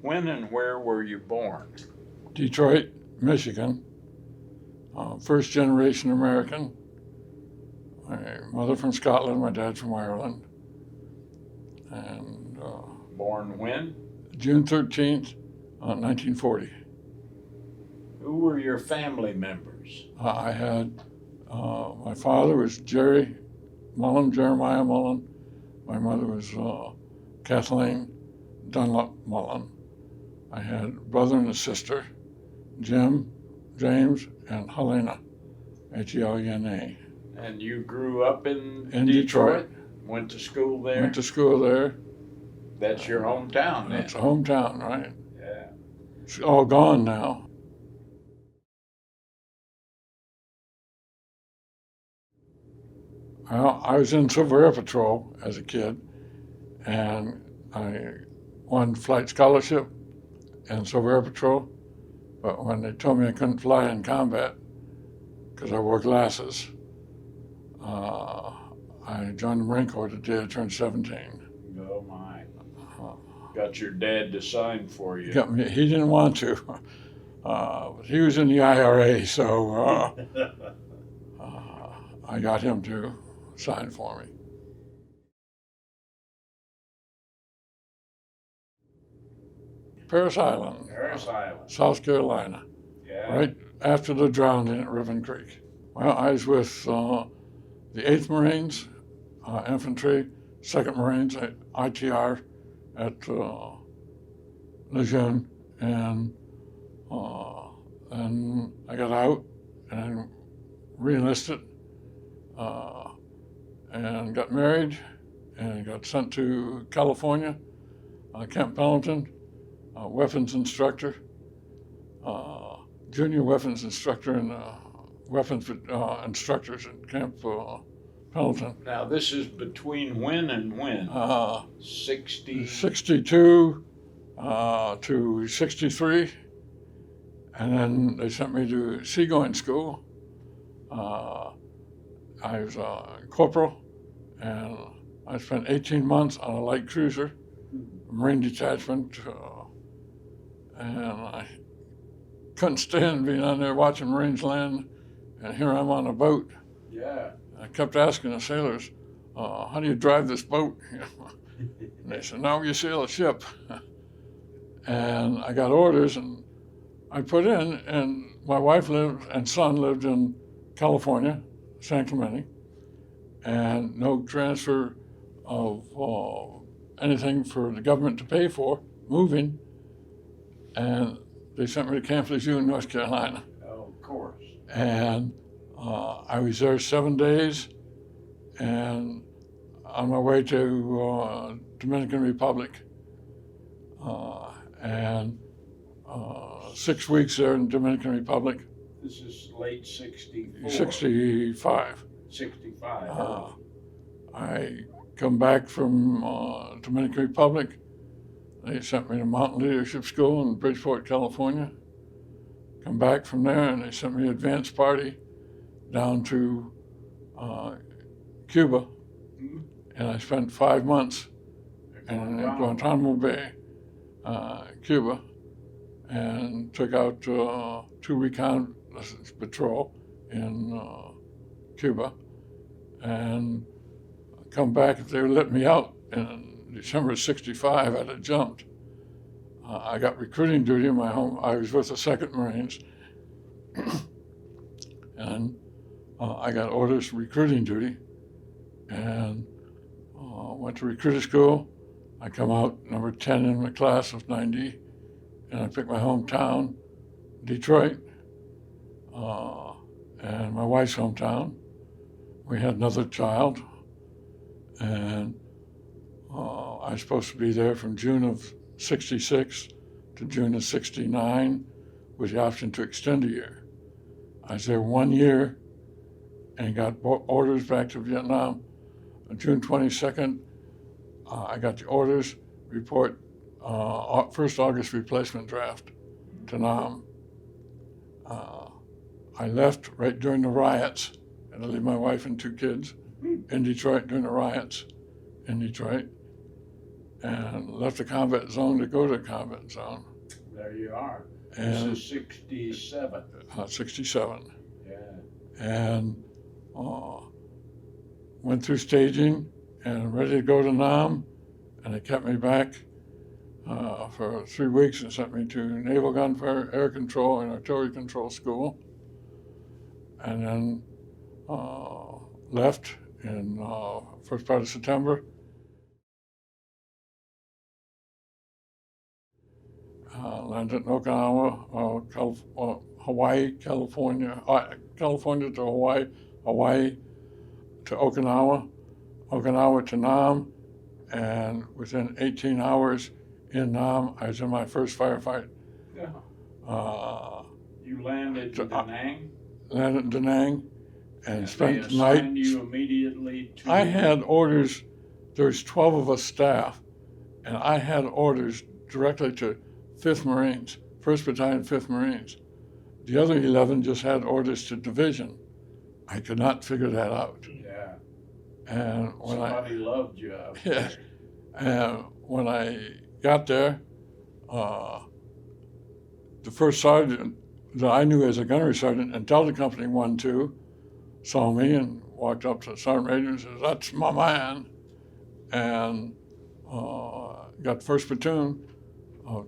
When and where were you born? Detroit, Michigan. First generation American. My mother from Scotland, my dad from Ireland. And Born when? June 13th, 1940. Who were your family members? I had, my father was Jeremiah Mullan. My mother was Kathleen Dunlop Mullan. I had a brother and a sister, Jim, James, and Helena, Helena. And you grew up in Detroit. Went to school there? Went to school there. That's your hometown then? That's a hometown, right? Yeah. It's all gone now. Well, I was in Civil Air Patrol as a kid, and I won flight scholarship in Civil Air Patrol. But when they told me I couldn't fly in combat because I wore glasses, I joined the Marine Corps the day I turned 17. Oh my. Got your dad to sign for you. He didn't want to. But he was in the IRA, so I got him to sign for me. Parris Island, South Carolina, Yeah. right after the drowning at Ribbon Creek. Well, I was with the 8th Marines, Infantry, 2nd Marines, ITR at Lejeune, and then I got out and re-enlisted and got married and got sent to California, Camp Pendleton, weapons instructor, junior weapons instructor and weapons instructors at Camp Pendleton. Now this is between when and when? 62 to 63, and then they sent me to seagoing school. I was a corporal, and I spent 18 months on a light cruiser, Marine detachment, and I couldn't stand being on there watching Marines land, and here I'm on a boat. Yeah. I kept asking the sailors, how do you drive this boat? And they said, no, you sail a ship. And I got orders, and I put in, and my wife and son lived in California, San Clemente, and no transfer of anything for the government to pay for, moving, and they sent me to Camp Lejeune, North Carolina. Oh, of course. And I was there 7 days, and on my way to Dominican Republic, and 6 weeks there in Dominican Republic. This is late 64. 65. 65. I come back from Dominican Republic. They sent me to Mountain Leadership School in Bridgeport, California. Come back from there, and they sent me advanced party down to Cuba, and I spent 5 months in Guantanamo Bay, Cuba, and took out 2 reconnaissance patrol in Cuba, and come back. If they would let me out in December of 65, I'd have jumped. I got recruiting duty in my home. I was with the 2nd Marines, and I got orders for recruiting duty, and went to recruiter school. I come out number 10 in the class of 90, and I picked my hometown, Detroit, and my wife's hometown. We had another child, and I was supposed to be there from June of 66 to June of 69 with the option to extend a year. I was there 1 year and got orders back to Vietnam. On June 22nd, I got the orders, report, 1st August replacement draft to Nam. I left right during the riots, and I leave my wife and 2 kids in Detroit during the riots in Detroit. and left the combat zone to go to the combat zone. There you are. And This is 67. 67. Yeah. And went through staging and ready to go to Nam, and they kept me back for 3 weeks and sent me to Naval Gunfire, Air Control, and Artillery Control School, and then left in first part of September. Landed in Okinawa, Hawaii, California, California to Hawaii, Hawaii to Okinawa, Okinawa to Nam, and within 18 hours in Nam, I was in my first firefight. Yeah. You landed in Da Nang? Landed in Da Nang and spent the they night. assigned you immediately to... I had orders, there's 12 of us staff, and I had orders directly to 5th Marines, 1st Battalion, 5th Marines. The other 11 just had orders to division. I could not figure that out. Yeah. And when Somebody loved you. Yeah. And when I got there, the first sergeant that I knew as a gunnery sergeant in Delta Company 1-2 saw me and walked up to the sergeant major and says, "That's my man." And got 1st Platoon,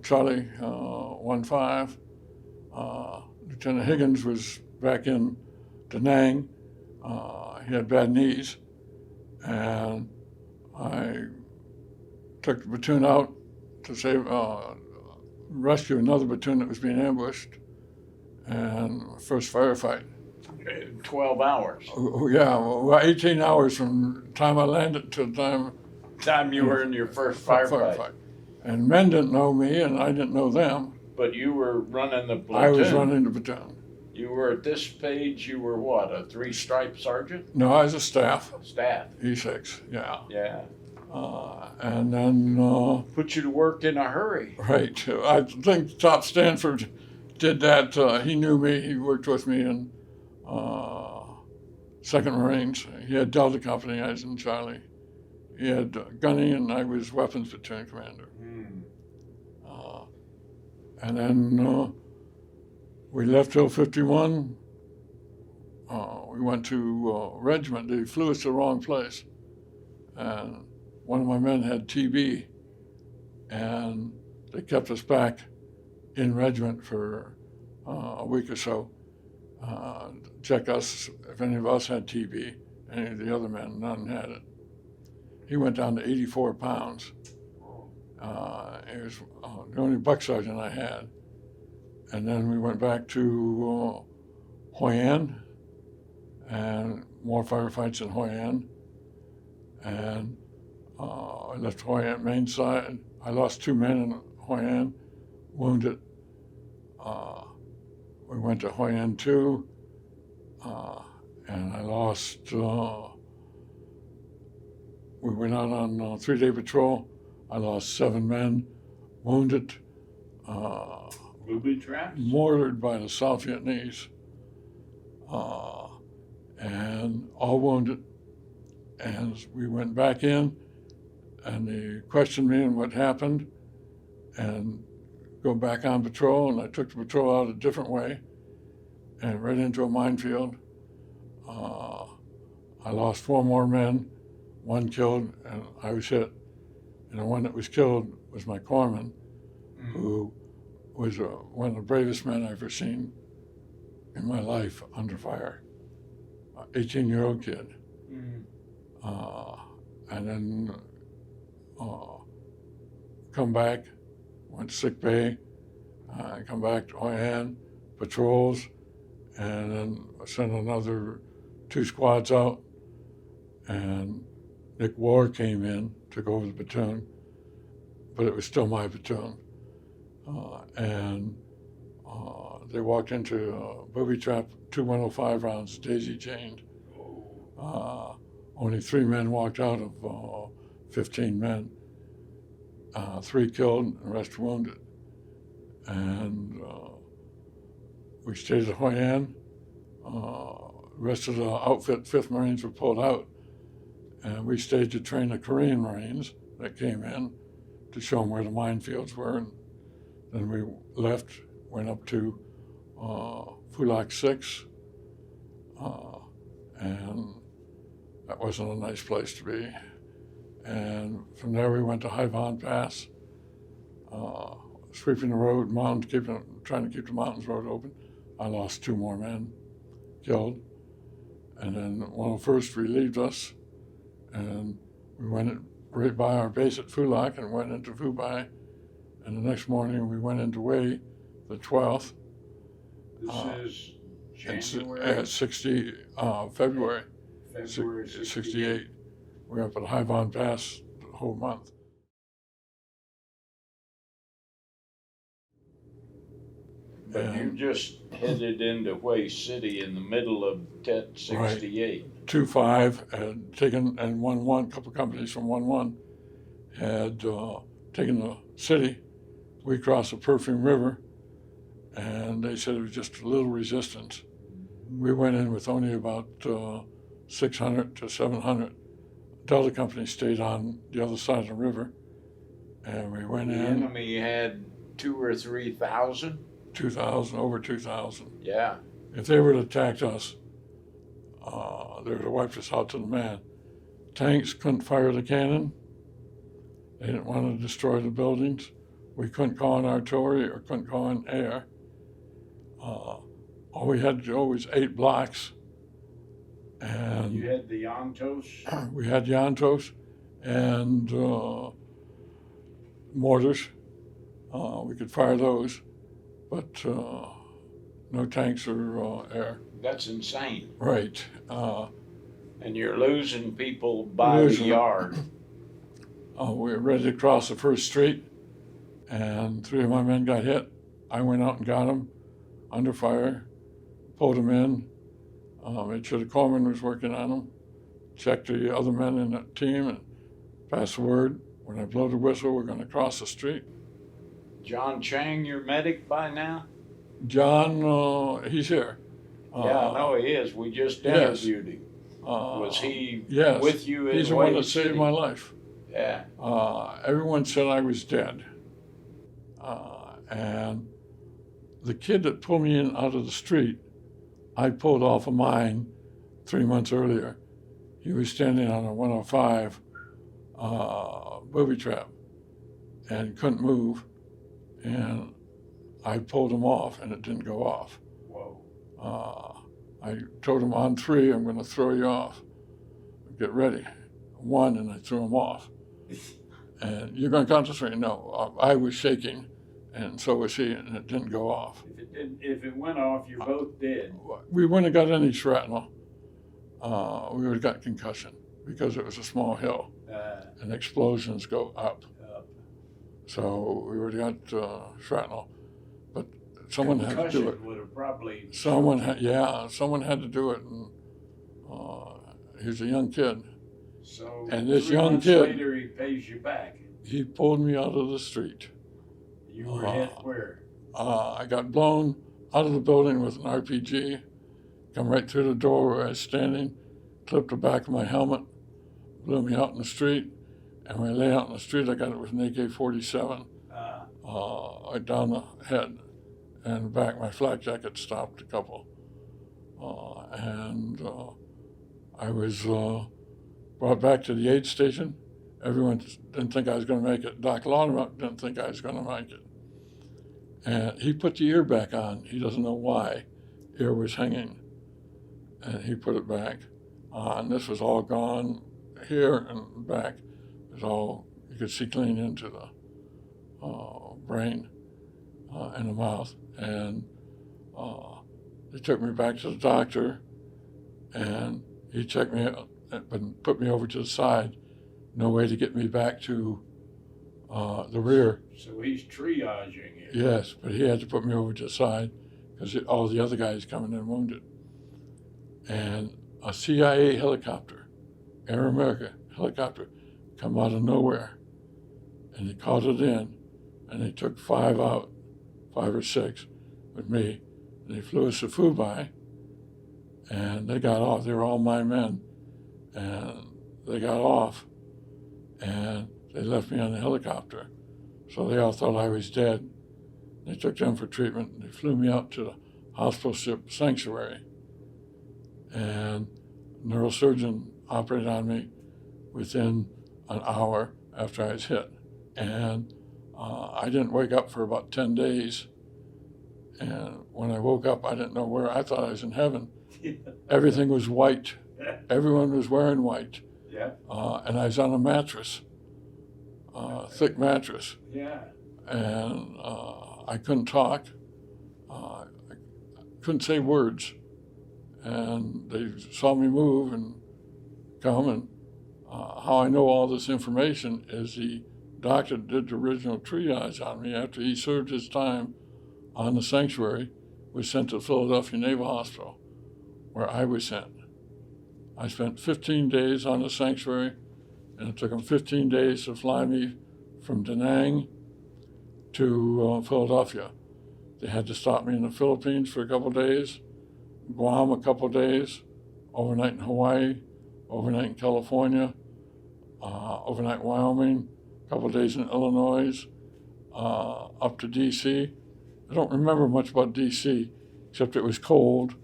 Charlie 1-5. Lieutenant Higgins was back in Da Nang. He had bad knees. And I took the platoon out to save, rescue another platoon that was being ambushed, and first firefight. 12 hours. Yeah, well, 18 hours from the time I landed to the Time you were in your first firefight. And men didn't know me, and I didn't know them. But you were running the platoon. I was running the platoon. You were at this page, you were what, a 3-stripe sergeant? No, I was a staff. Staff. E6, yeah. Yeah. And then... Put you to work in a hurry. Right. I think Top Stanford did that. He knew me. He worked with me in 2nd Marines. He had Delta Company. I was in Charlie. He had gunny, and I was weapons platoon commander. And then we left Hill 51. We went to regiment. They flew us to the wrong place. And one of my men had TB, and they kept us back in regiment for a week or so. Check us if any of us had TB. Any of the other men, none had it. He went down to 84 pounds. He was the only buck sergeant I had. And then we went back to Hoi An, and more firefights in Hoi An. And I left Hoi An main side. I lost 2 men in Hoi An, wounded. We went to Hoi An 2, and I lost, we went out on a 3-day patrol. I lost 7 men, wounded, Booby traps? mortared by the South Vietnamese, and all wounded. And we went back in, and they questioned me on what happened, and go back on patrol, and I took the patrol out a different way, and right into a minefield. I lost 4 more men, 1 killed, and I was hit. And the one that was killed was my corpsman, who was one of the bravest men I've ever seen in my life under fire. 18-year-old kid. And then come back, went to sick bay, come back to Hoi An, patrols, and then sent another 2 squads out, and Nick Ward came in, took over the platoon, but it was still my platoon. And they walked into a booby trap, 2 105 rounds, daisy chained. Only 3 men walked out of 15 men. 3 killed and the rest wounded. And we stayed at Hoi An. The rest of the outfit, 5th Marines, were pulled out. And we stayed to train the Korean Marines that came in. to show them where the minefields were. And then we left, went up to Fulak 6, and that wasn't a nice place to be. And from there we went to Haivon Pass, sweeping the road, trying to keep the mountains road open. I lost 2 more men killed. And then 101st relieved us, and we went right by our base at Fulak and went into Fubai. And the next morning we went into Wei, the 12th. This is January? 60, February. February 68. We were up at Haivon Pass the whole month. But you just headed into Hue City in the middle of Tet 68. Right. 2-5 had taken, and 1-1, a couple companies from 1-1 had taken the city. We crossed the Perfume River, and they said it was just a little resistance. We went in with only about 600 to 700. Delta Company stayed on the other side of the river, and we went The in. enemy had 2,000 or 3,000? 2,000, over 2,000. Yeah. If they would have attacked us, they would have wiped us out to the man. Tanks couldn't fire the cannon. They didn't want to destroy the buildings. We couldn't call in artillery or couldn't call in air. All we had to do was 8 blocks. And You had the Yantos? we had Yantos and mortars. We could fire those, but no tanks or air. That's insane. Right. And you're losing people by the yard. We were ready to cross the first street, and 3 of my men got hit. I went out and got them under fire, pulled them in, made sure the corpsman was working on them, checked the other men in the team, and passed the word. When I blow the whistle, we're going to cross the street. John Chang, your medic by now? John, he's here. Yeah, I know he is. We just yes. interviewed him. Was he yes. with you in He's the one Hue that saved City? my life. Yeah. Everyone said I was dead. And the kid that pulled me in out of the street, I pulled off a mine 3 months earlier. He was standing on a 105 booby trap and couldn't move. And I pulled him off and it didn't go off. Whoa. I told him on 3, I'm going to throw you off. Get ready. 1, and I threw him off. And you're going to count to 3? No. I was shaking, and so was he, and it didn't go off. If it went off, you're both dead. We wouldn't have got any shrapnel. We would have got concussion because it was a small hill, and explosions go up. So we would have got shrapnel. But someone had to do it. Would have probably. Someone had to do it, and he was a young kid. So and this 3 young months kid, later, he pays you back. He pulled me out of the street. You were hit where? I got blown out of the building with an RPG, come right through the door where I was standing, clipped the back of my helmet, blew me out in the street, and when I lay out in the street, I got it with an AK-47 right down the head and the back. My flak jacket stopped a couple. I was brought back to the aid station. Everyone didn't think I was going to make it. Doc Laudermup didn't think I was going to make it. And he put the ear back on. He doesn't know why. Ear was hanging. And he put it back on. This was all gone here and back. It was all, you could see clean into the brain and the mouth. And they took me back to the doctor, and he checked me out and put me over to the side. No way to get me back to the rear. So he's triaging you. Yes, but he had to put me over to the side because all the other guys coming in wounded. And a CIA helicopter, Air America helicopter, come out of nowhere. And they called it in, and they took 5 out, 5 or 6 with me. And they flew us to Fubai, and they got off. They were all my men. And they got off, and they left me on the helicopter. So they all thought I was dead. They took them for treatment, and they flew me out to the hospital ship Sanctuary. And a neurosurgeon operated on me within an hour after I was hit. And I didn't wake up for about 10 days. And when I woke up, I didn't know where. I thought I was in heaven. Everything was white. Everyone was wearing white. Yeah. And I was on a mattress, thick mattress. Yeah. And I couldn't talk. I couldn't say words. And they saw me move and come. And how I know all this information is the doctor did the original triage on me after he served his time on the Sanctuary, was sent to Philadelphia Naval Hospital, where I was sent. I spent 15 days on the Sanctuary, and it took them 15 days to fly me from Da Nang to Philadelphia. They had to stop me in the Philippines for a couple days, Guam a couple days, overnight in Hawaii, overnight in California, overnight in Wyoming, a couple days in Illinois, up to D.C. I don't remember much about D.C., except it was cold,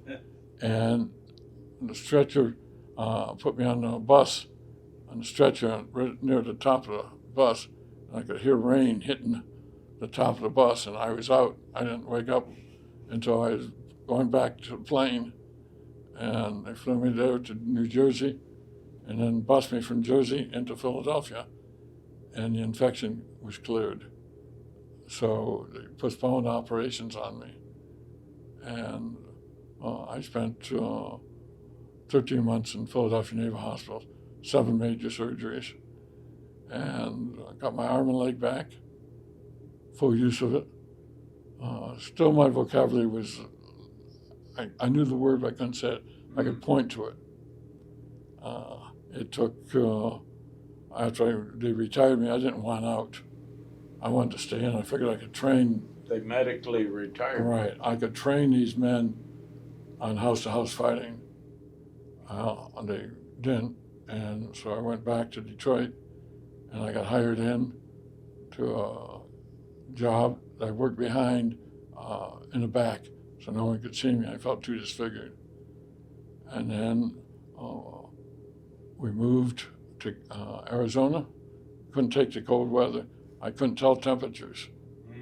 and the stretcher put me on the bus, on the stretcher right near the top of the bus, and I could hear rain hitting the top of the bus, and I was out. I didn't wake up until I was going back to the plane, and they flew me there to New Jersey, and then bused me from Jersey into Philadelphia, and the infection was cleared. So they postponed operations on me, and I spent 13 months in Philadelphia Naval Hospital, 7 major surgeries, and I got my arm and leg back, full use of it. Still my vocabulary was, I knew the word, but I couldn't say it. I could point to it. It took, after they retired me, I didn't want out. I wanted to stay in. I figured I could train. They medically retired. Right. I could train these men on house-to-house fighting. They didn't. And so I went back to Detroit, and I got hired in to a job that I worked behind in the back, so no one could see me. I felt too disfigured. And then we moved to Arizona. Couldn't take the cold weather. I couldn't tell temperatures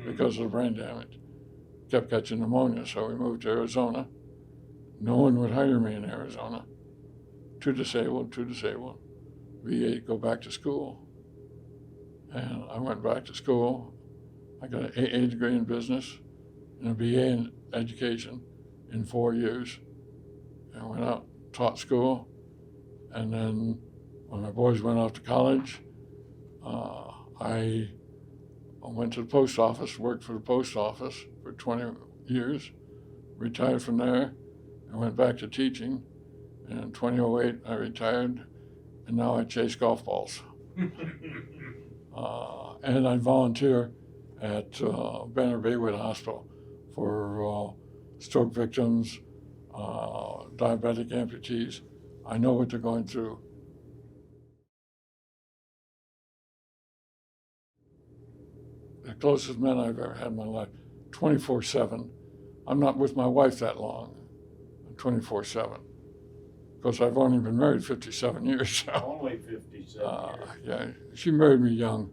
because of the brain damage. Kept catching pneumonia, so we moved to Arizona. No one would hire me in Arizona. Too disabled. VA, go back to school. And I went back to school. I got an AA degree in business and a BA in education in 4 years. And went out, taught school. And then when my boys went off to college, I went to the post office, worked for the post office for 20 years, retired from there, and went back to teaching. And in 2008, I retired, and now I chase golf balls. And I volunteer at Banner Baywood Hospital for stroke victims, diabetic amputees. I know what they're going through. The closest men I've ever had in my life, 24/7. I'm not with my wife that long, 24/7. Because I've only been married 57 years. So. Only 57 years. Yeah, she married me young.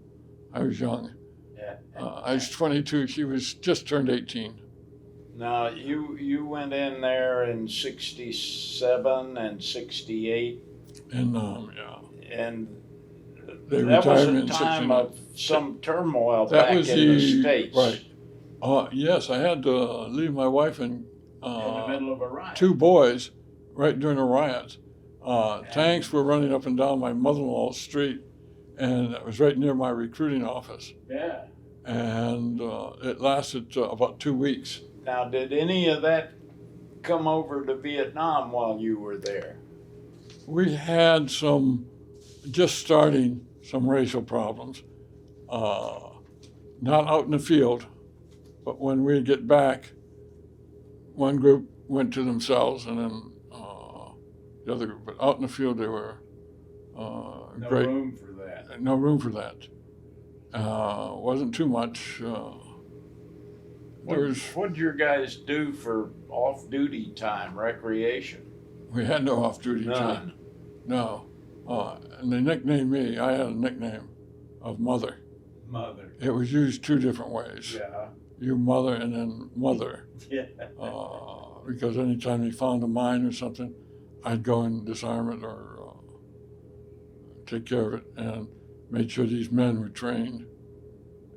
I was young. Yeah. I was 22. She was just turned 18. Now, you went in there in 67 and 68. And And they that was retired me a in time 69. of some turmoil That back was in the States. Right. Yes, I had to leave my wife and In the middle of a riot. 2 boys right during a riot. Tanks were running up and down my mother-in-law's street, and it was right near my recruiting office. Yeah. And it lasted about 2 weeks. Now, did any of that come over to Vietnam while you were there? We had just starting some racial problems. Not out in the field, but when we'd get back, one group went to themselves, and then the other group. But out in the field, they were great. No room for that. No room for that. Wasn't too much. What'd your guys do for off-duty time, recreation? We had no off-duty time. No. And they nicknamed me, I had a nickname of Mother. Mother. It was used two different ways. Yeah. You mother and then mother. Yeah. Because anytime they found a mine or something, I'd go and disarm it or take care of it and made sure these men were trained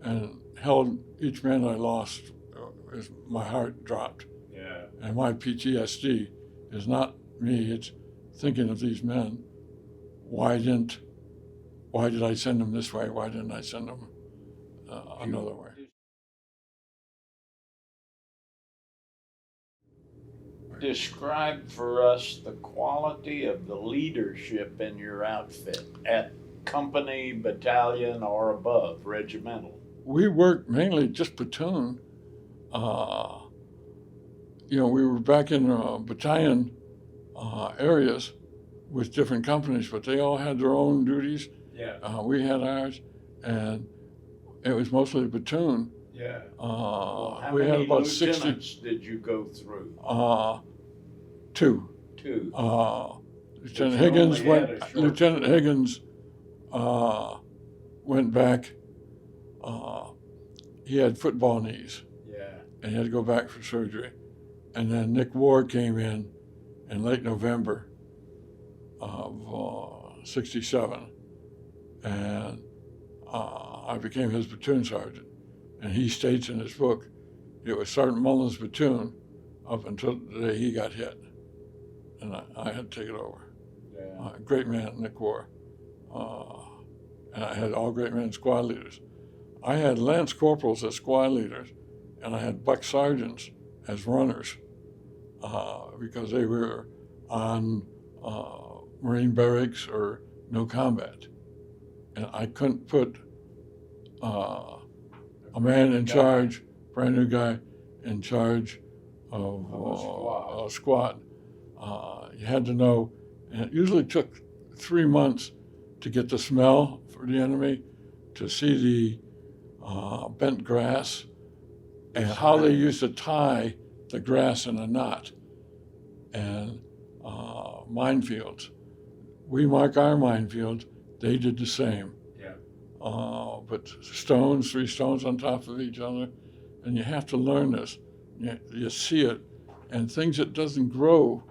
and held each man I lost. My heart dropped. Yeah. And my PTSD is not me, it's thinking of these men. Why did I send them this way? Why didn't I send them another way? Describe for us the quality of the leadership in your outfit at company, battalion, or above, regimental. We worked mainly just platoon. We were back in battalion areas with different companies, but they all had their own duties. Yeah. We had ours, and it was mostly platoon. Yeah. How we had many about lieutenants 60. Did you go through? Two. Two. Lieutenant Higgins went. Lieutenant Higgins went back. He had football knees. Yeah. And he had to go back for surgery. And then Nick Ward came in late November of '67, and I became his platoon sergeant. And he states in his book, it was Sergeant Mullan's platoon up until the day he got hit, and I had to take it over. Yeah. Great man, Nick Ward. And I had all great men squad leaders. I had lance corporals as squad leaders, and I had buck sergeants as runners because they were on Marine barracks or no combat. And I couldn't put a man in charge, brand new guy, in charge of a squad. You had to know, and it usually took 3 months to get the smell for the enemy, to see the bent grass, and how they used to tie the grass in a knot, and minefields. We mark our minefields, they did the same. Yeah. But stones, 3 stones on top of each other, and you have to learn this. You see it, and things that doesn't grow,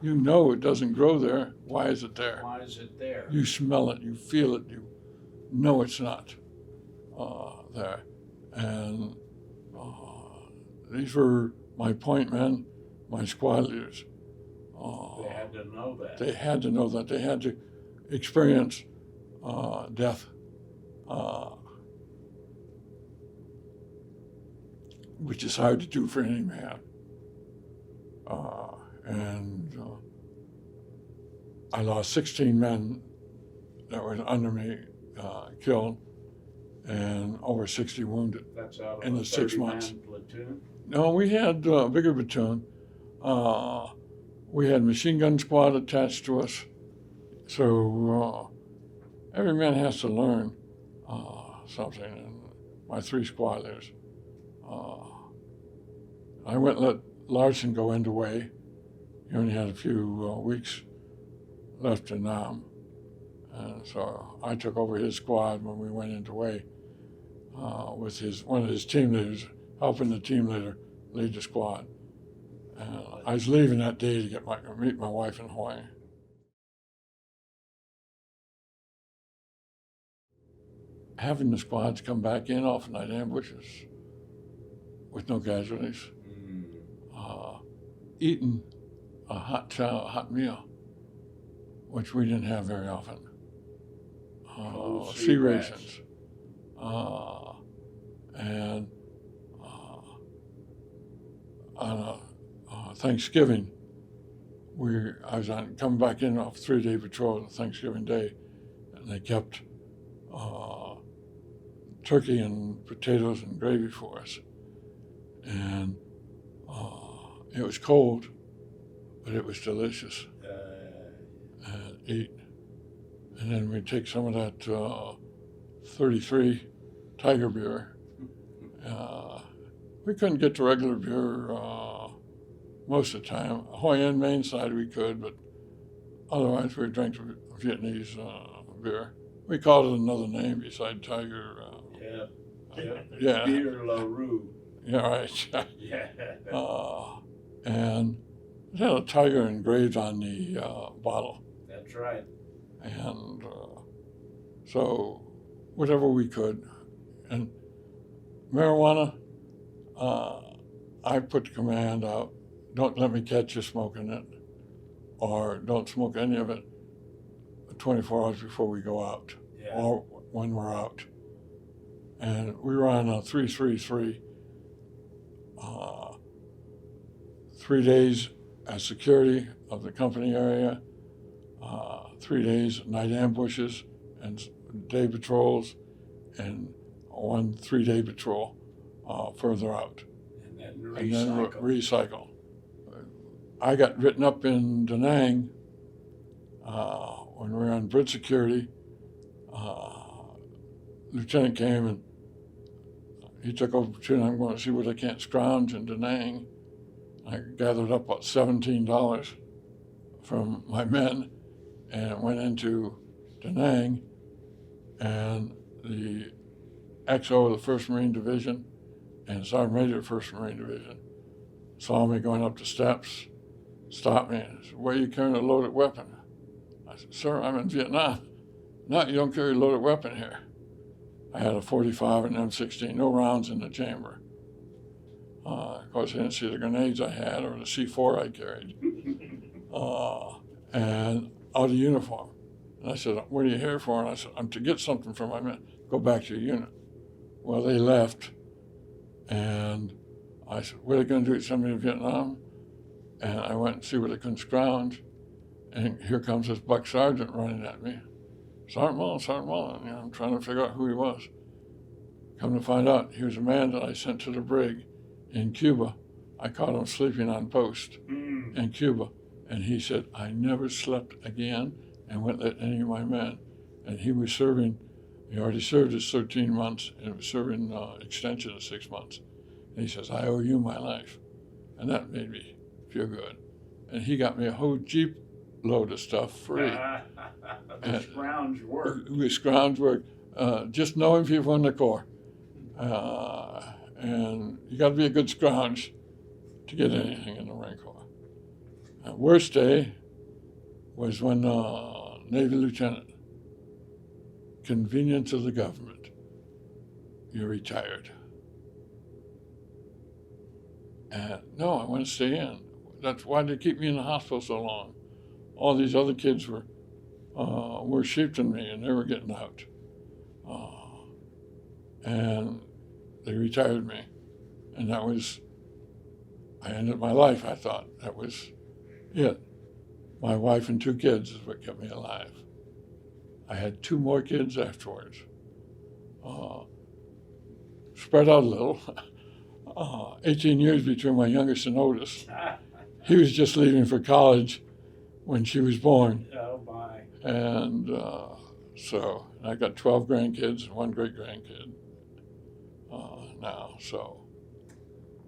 you know it doesn't grow there. Why is it there? Why is it there? You smell it, you feel it, you know it's not there. And these were my point men, my squad leaders. They had to know that. They had to know that. They had to experience death, which is hard to do for any man. And I lost 16 men that were under me killed, and over 60 wounded. That's out of in a the 6 months. 30-man platoon? No, we had a bigger platoon. We had machine gun squad attached to us. So every man has to learn something. And my 3 squad leaders. I went and let Larson go into way. He only had a few weeks left in Nam. And so I took over his squad when we went into way with one of his team leaders, helping the team leader lead the squad. And I was leaving that day to meet my wife in Hawaii. Having the squads come back in off night ambushes with no casualties, eating a hot meal, which we didn't have very often. Sea rations. And on Thanksgiving, I was coming back in off 3-day patrol on Thanksgiving Day, and they kept turkey and potatoes and gravy for us. And it was cold, but it was delicious. And eat. And then we'd take some of that 33 Tiger beer. We couldn't get the regular beer most of the time. Hoi An Main side we could, but otherwise we drank Vietnamese beer. We called it another name beside Tiger. Yeah. Beer LaRue. Yeah, right. Yeah. And it had a tiger engraved on the bottle. That's right. And so whatever we could. And marijuana, I put the command out, don't let me catch you smoking it, or don't smoke any of it 24 hours before we go out, or when we're out. And we were on a 3-3-3, 3 days as security of the company area, 3 days night ambushes and day patrols, and 1 3-day patrol further out. And then recycle. I got written up in Da Nang when we were on bridge security. Lieutenant came and he took over platoon. I'm going to see what I can't scrounge in Da Nang. I gathered up about $17 from my men and went into Da Nang, and the XO of the 1st Marine Division and Sergeant Major of the 1st Marine Division saw me going up the steps, stopped me and said, "Where are you carrying a loaded weapon?" I said, "Sir, I'm in Vietnam." "No, you don't carry a loaded weapon here." I had a 45 and M16, no rounds in the chamber. Of course, I didn't see the grenades I had or the C4 I carried. And out of uniform. And I said, "What are you here for?" And I said, "I'm to get something for my men." "Go back to your unit." Well, they left. And I said, "What are they going to do? Send me to Vietnam?" And I went and see what they couldn't scrounge. And here comes this buck sergeant running at me. Sergeant Mullan. You know, I'm trying to figure out who he was. Come to find out, he was a man that I sent to the brig in Cuba. I caught him sleeping on post in Cuba. And he said, "I never slept again and wouldn't let any of my men." And he was serving, he already served his 13 months and was serving extension of 6 months. And he says, "I owe you my life." And that made me feel good. And he got me a whole Jeep load of stuff free. The scrounge work. The scrounge work. Just knowing people in the Corps. And you got to be a good scrounge to get anything in the Marine Corps. Worst day was when Navy Lieutenant, convenience of the government, you're retired. And no, I want to stay in. That's why they keep me in the hospital so long. All these other kids were sheep than me, and they were getting out. And they retired me. And that was, I ended my life, I thought. That was it. My wife and 2 kids is what kept me alive. I had 2 more kids afterwards. Spread out a little. 18 years between my youngest and oldest. He was just leaving for college when she was born. Oh, my. And so I got 12 grandkids and 1 great-grandkid now, so.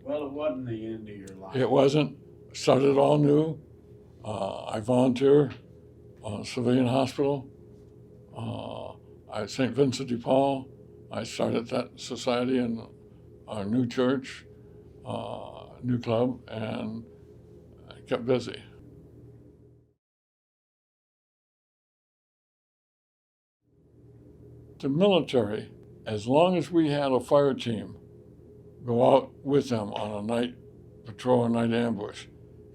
Well, it wasn't the end of your life. It wasn't. Started all new. I volunteer civilian hospital. At St. Vincent de Paul. I started that society in our new church, new club, and I kept busy. The military, as long as we had a fire team go out with them on a night patrol or night ambush,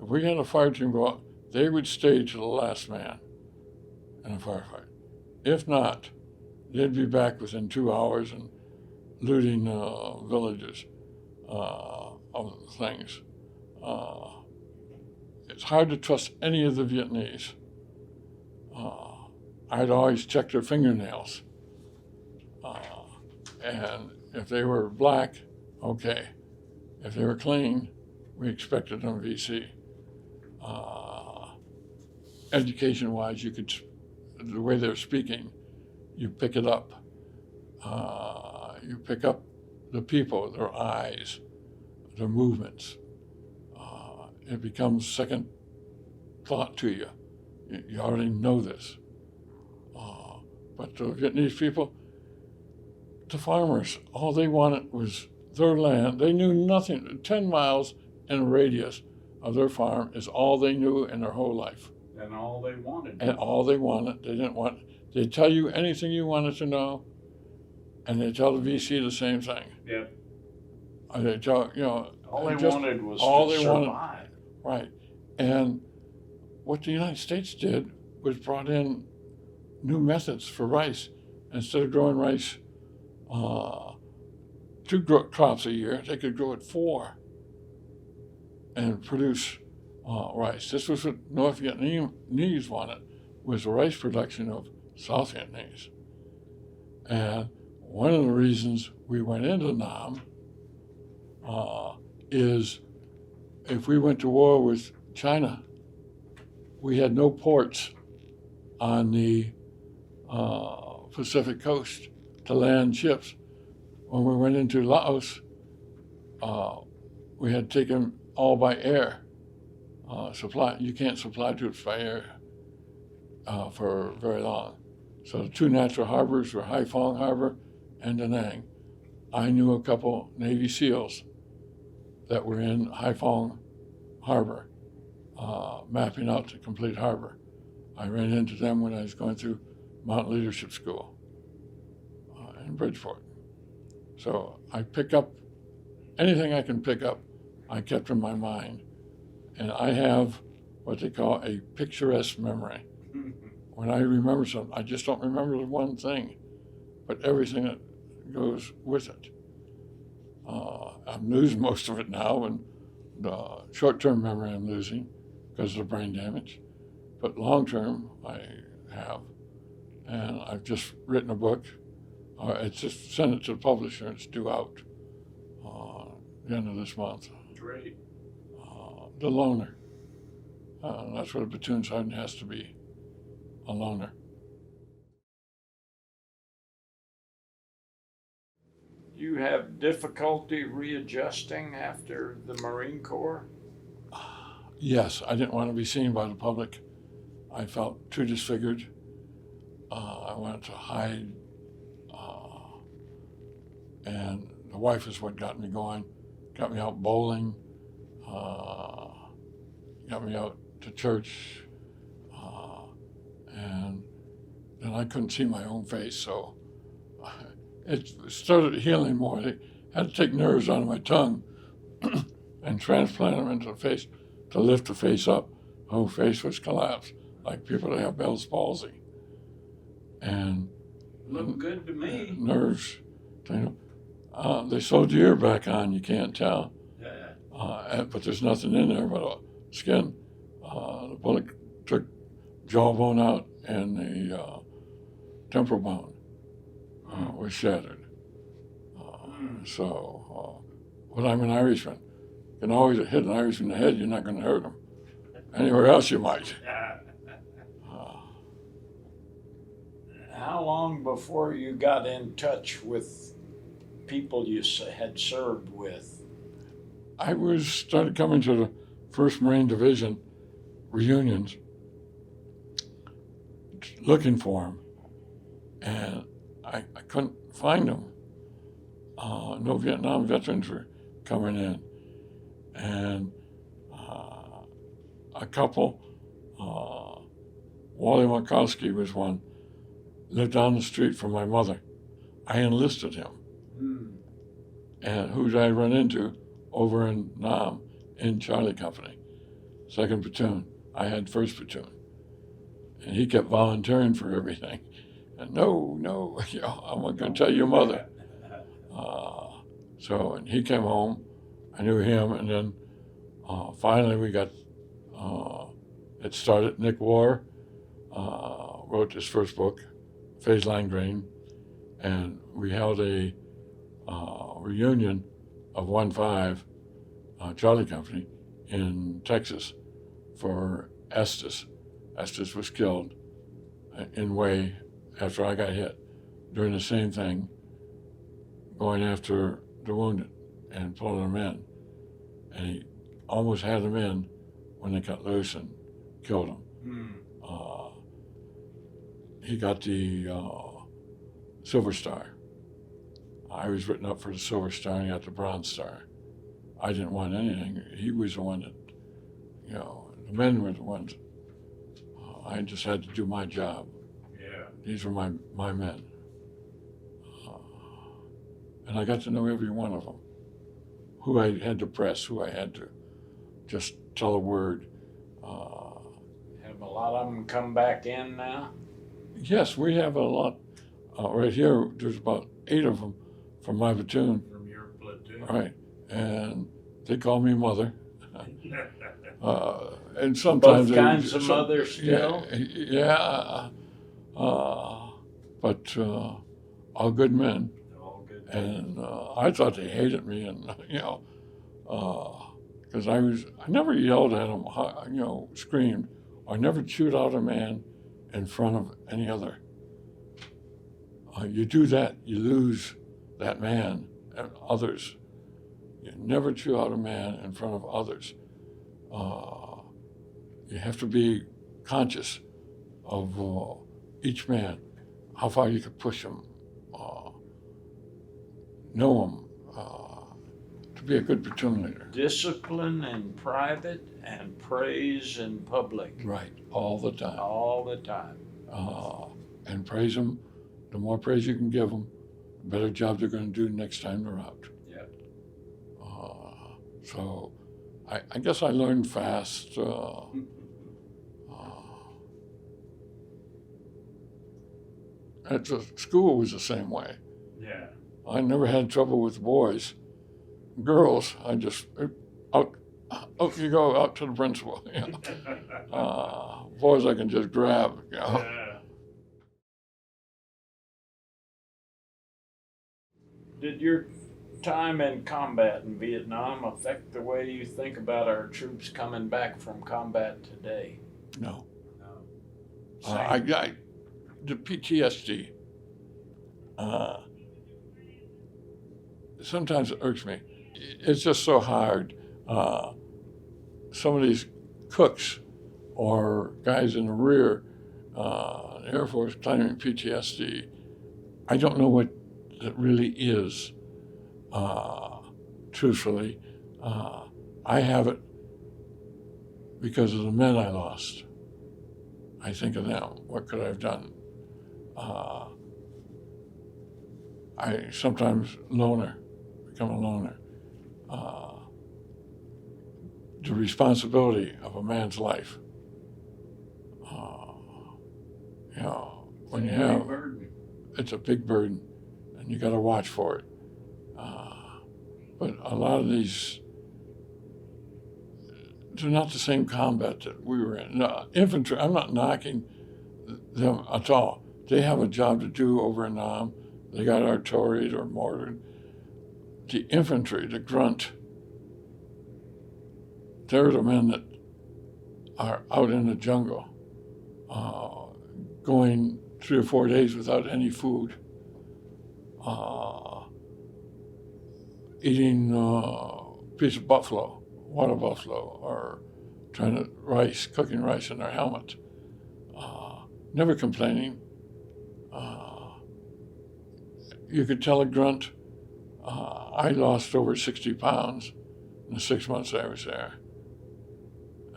if we had a fire team go out, they would stay to the last man in a firefight. If not, they'd be back within 2 hours and looting villages of things. It's hard to trust any of the Vietnamese. I'd always check their fingernails. And if they were black, okay. If they were clean, we expected them VC. Education-wise, you could, the way they're speaking, you pick it up. You pick up the people, their eyes, their movements. It becomes second thought to you. You already know this. But the Vietnamese people, the farmers, all they wanted was their land. They knew nothing. 10 miles in a radius of their farm is all they knew in their whole life. And all they wanted. And all they wanted. They didn't want, they'd tell you anything you wanted to know, and they'd tell the VC the same thing. Yep. They tell, all they just, wanted was all to they survive. Wanted, right. And what the United States did was brought in new methods for rice. Instead of growing rice 2 crops a year, they could grow it 4 and produce rice. This was what North Vietnamese wanted, was the rice production of South Vietnamese. And one of the reasons we went into Nam is if we went to war with China, we had no ports on the Pacific coast to land ships. When we went into Laos, we had taken all by air supply. You can't supply troops by air for very long. So the 2 natural harbors were Haiphong Harbor and Da Nang. I knew a couple Navy SEALs that were in Haiphong Harbor, mapping out the complete harbor. I ran into them when I was going through Mountain Leadership School in Bridgeport. So I pick up anything I can pick up, I kept in my mind. And I have what they call a picturesque memory. When I remember something, I just don't remember the one thing, but everything that goes with it. I'm losing most of it now, and the short-term memory I'm losing because of the brain damage. But long-term, I have. And I've just written a book. It's just sent it to the publisher. It's due out the end of this month. Great. The Loner. That's what a platoon sergeant has to be, a loner. You have difficulty readjusting after the Marine Corps? Yes, I didn't want to be seen by the public. I felt too disfigured. I wanted to hide. And the wife is what got me going, got me out bowling, got me out to church, and then I couldn't see my own face, so it started healing more. They had to take nerves out of my tongue and transplant them into the face to lift the face up. The whole face was collapsed, like people that have Bell's palsy. And looked good to me. Nerves, they sewed the ear back on, you can't tell. Yeah. But there's nothing in there but skin. The bullet took jawbone out, and the temporal bone was shattered. But I'm an Irishman. You can always hit an Irishman in the head, you're not going to hurt him. Anywhere else you might. How long before you got in touch with people you had served with? I started coming to the 1st Marine Division reunions, looking for them, and I couldn't find them. No Vietnam veterans were coming in, and a couple, Wally Markowski was one, lived down the street from my mother. I enlisted him. And who did I run into over in Nam in Charlie Company, 2nd Platoon. I had 1st Platoon. And he kept volunteering for everything. And no, I'm not going to tell your mother. And he came home. I knew him, and then finally we got, it started. Nick Warr wrote his first book, Phase Line Green, and we held a reunion of 1-5 Charlie Company in Texas for Estes. Estes was killed in Way after I got hit, doing the same thing, going after the wounded and pulling them in. And he almost had them in when they got loose and killed them. He got the Silver Star. I was written up for the Silver Star, and he got the Bronze Star. I didn't want anything. He was the one that, the men were the ones. I just had to do my job. Yeah. These were my men. And I got to know every one of them. Who I had to press, who I had to just tell a word. Have a lot of them come back in now? Yes, we have a lot. Right here, there's about 8 of them from my platoon. From your platoon? Right. And they call me mother. And sometimes both kinds of mothers still? Yeah. But all good men. All good men. And I thought they hated me, and because I never yelled at them, screamed. I never chewed out a man in front of any other. You do that, you lose that man and others. You never chew out a man in front of others. You have to be conscious of each man, how far you could push him, know him, to be a good platoon leader. Discipline in private and praise in public. Right, all the time. All the time. And praise them. The more praise you can give them, the better job they're going to do next time they're out. Yeah. So I guess I learned fast. At the school was the same way. Yeah. I never had trouble with boys. Girls, I just, out you go, out to the principal. Boys I can just grab. Yeah. Did your time in combat in Vietnam affect the way you think about our troops coming back from combat today? No. No. The PTSD, sometimes it irks me. It's just so hard. Some of these cooks or guys in the rear, the Air Force claiming PTSD, I don't know what it really is, truthfully. I have it because of the men I lost. I think of them. What could I have done? I sometimes become a loner. The responsibility of a man's life. When you have, it's a big burden, and you got to watch for it. But a lot of these, they're not the same combat that we were in. No, infantry, I'm not knocking them at all. They have a job to do over in Nam. They got artillery or mortar. The infantry, the grunt, they're the men that are out in the jungle, going 3 or 4 days without any food, eating a piece of buffalo, water buffalo, or cooking rice in their helmet, never complaining. You could tell a grunt. I lost over 60 pounds in the 6 months I was there.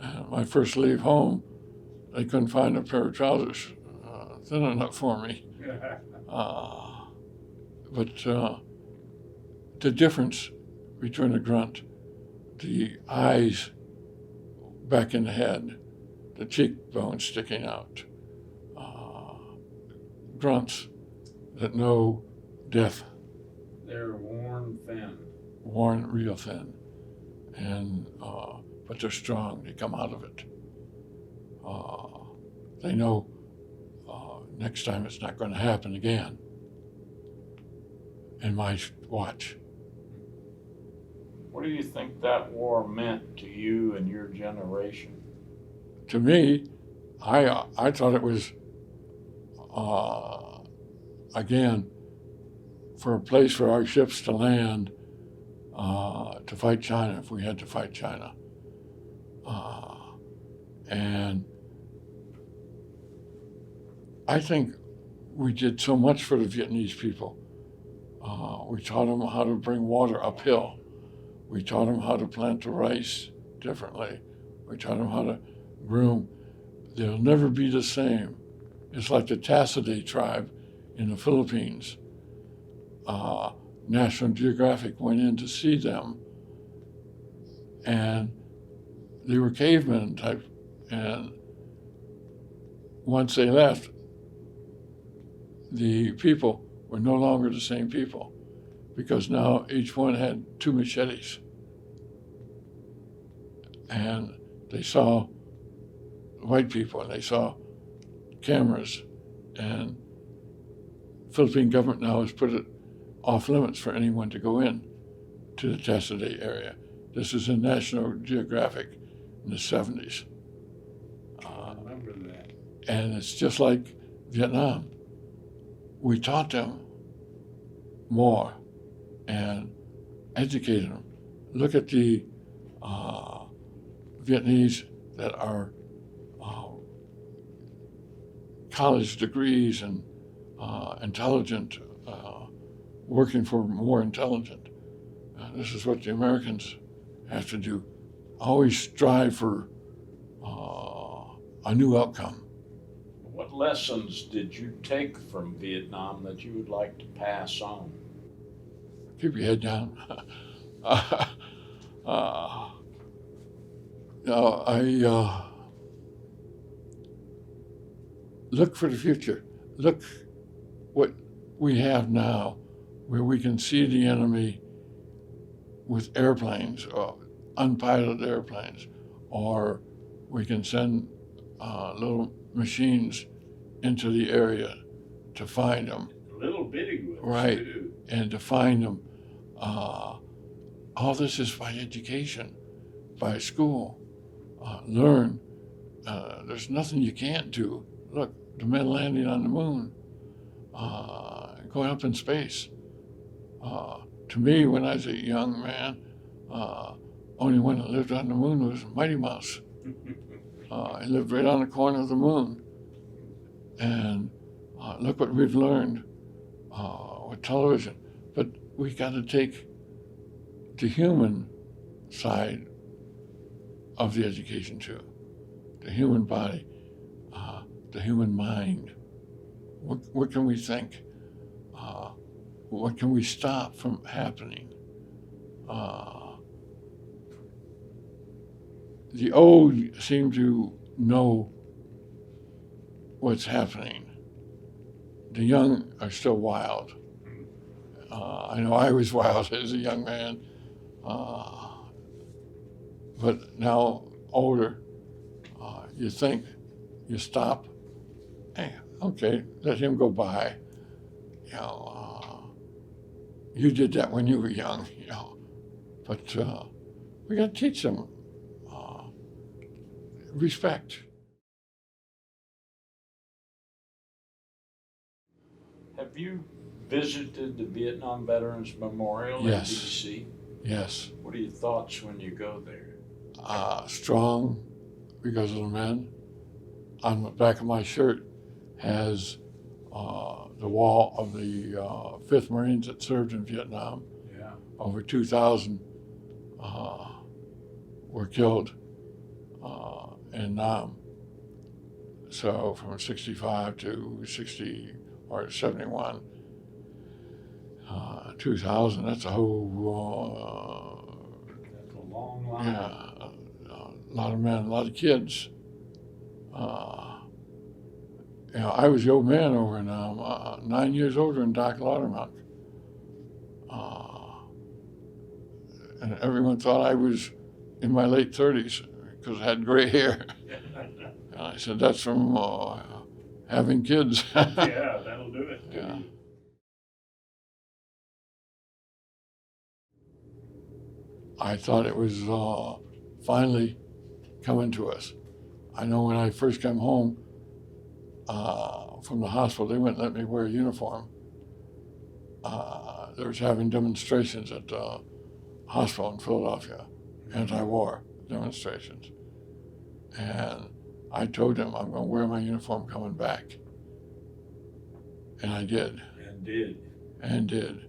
And my first leave home, they couldn't find a pair of trousers thin enough for me. But the difference between a grunt, the eyes back in the head, the cheekbones sticking out, grunts that know death. They're worn thin. Worn real thin. And but they're strong. They come out of it. They know next time it's not going to happen again in my watch. What do you think that war meant to you and your generation? To me, I thought it was, again, for a place for our ships to land to fight China if we had to fight China. And I think we did so much for the Vietnamese people. We taught them how to bring water uphill. We taught them how to plant the rice differently. We taught them how to groom. They'll never be the same. It's like the Tassidae tribe in the Philippines. National Geographic went in to see them, and they were cavemen type. And once they left, the people were no longer the same people, because now each one had 2 machetes. And they saw white people, and they saw cameras, and the Philippine government now has put it off limits for anyone to go in to the Tassidae area. This is in National Geographic in the 70s. I remember that. And it's just like Vietnam. We taught them more and educated them. Look at the Vietnamese that are college degrees and intelligent, working for more intelligent. This is what the Americans have to do. Always strive for a new outcome. What lessons did you take from Vietnam that you would like to pass on? Keep your head down. I look for the future. Look what we have now, where we can see the enemy with airplanes, or unpiloted airplanes, or we can send little machines into the area to find them. Little bitty ones, right, too. And to find them. All this is by education, by school. Learn. There's nothing you can't do. Look, the men landing on the moon, going up in space. To me, when I was a young man, only one that lived on the moon was Mighty Mouse. He lived right on the corner of the moon. And look what we've learned with television. But we got to take the human side of the education too. The human body, the human mind. What can we think? What can we stop from happening? The old seem to know what's happening. The young are still wild. I know I was wild as a young man, but now older, you think, you stop, hey, okay, let him go by. You know, you did that when you were young, you know, but we got to teach them respect. Have you visited the Vietnam Veterans Memorial Yes. in D.C.? Yes. What are your thoughts when you go there? Strong because of the men. On the back of my shirt has the wall of the 5th Marines that served in Vietnam. Yeah. Over 2,000 were killed in Nam. So from 65 to 60 or 71, 2,000, that's a whole, That's a long line. yeah, a lot of men, a lot of kids. You know, I was the old man over in 9 years older than Doc Laudermilk. And everyone thought I was in my late 30s because I had gray hair. And I said, that's from having kids. Yeah, that'll do it. Yeah. I thought it was finally coming to us. I know when I first came home from the hospital, they wouldn't let me wear a uniform. They was having demonstrations at the hospital in Philadelphia, anti-war demonstrations. And I told them I'm going to wear my uniform coming back. And I did. And did.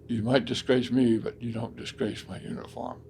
You might disgrace me, but you don't disgrace my uniform.